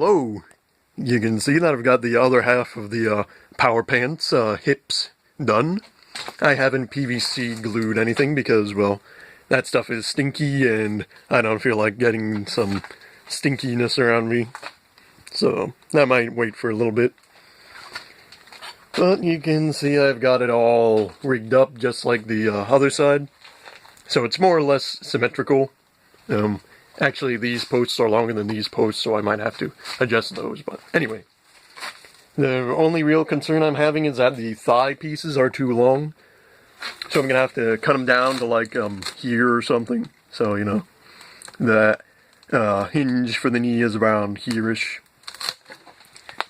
Hello! You can see that I've got the other half of the power pants hips done. I haven't PVC glued anything because, well, that stuff is stinky and I don't feel like getting some stinkiness around me. So that might wait for a little bit. But you can see I've got it all rigged up just like the other side. So it's more or less symmetrical. Actually, these posts are longer than these posts, so I might have to adjust those. But anyway, the only real concern I'm having is that the thigh pieces are too long. So I'm going to have to cut them down to like here or something. So, you know, the hinge for the knee is around here-ish.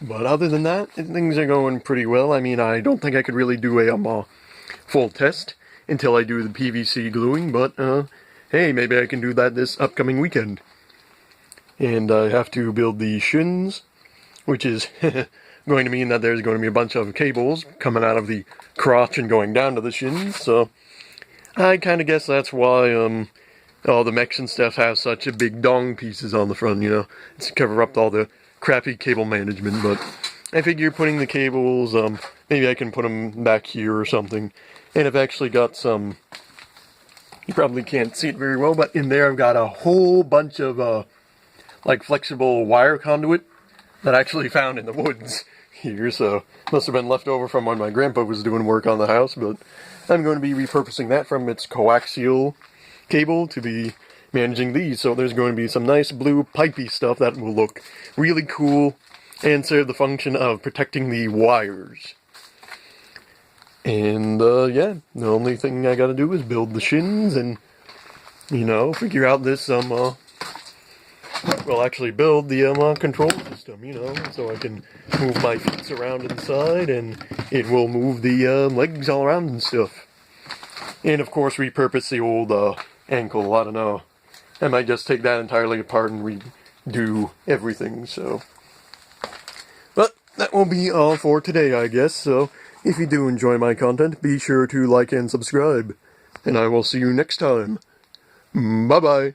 But other than that, things are going pretty well. I mean, I don't think I could really do a full test until I do the PVC gluing, but hey, maybe I can do that this upcoming weekend. And I have to build the shins, which is going to mean that there's going to be a bunch of cables coming out of the crotch and going down to the shins, so I kind of guess that's why all the mechs and stuff have such a big dong pieces on the front, you know. It's to cover up all the crappy cable management, but I figure putting the cables, maybe I can put them back here or something. And I've actually got some, you probably can't see it very well, but in there I've got a whole bunch of, like flexible wire conduit that I actually found in the woods here, so must have been left over from when my grandpa was doing work on the house, but I'm going to be repurposing that from its coaxial cable to be managing these, so there's going to be some nice blue pipey stuff that will look really cool and serve the function of protecting the wires. And yeah, the only thing I gotta do is build the shins and, you know, figure out this well, actually build the control system, you know, so I can move my feet around inside and it will move the legs all around and stuff. And of course repurpose the old ankle, I don't know. I might just take that entirely apart and redo everything, so. But that will be all for today, I guess, so if you do enjoy my content, be sure to like and subscribe. And I will see you next time. Bye-bye.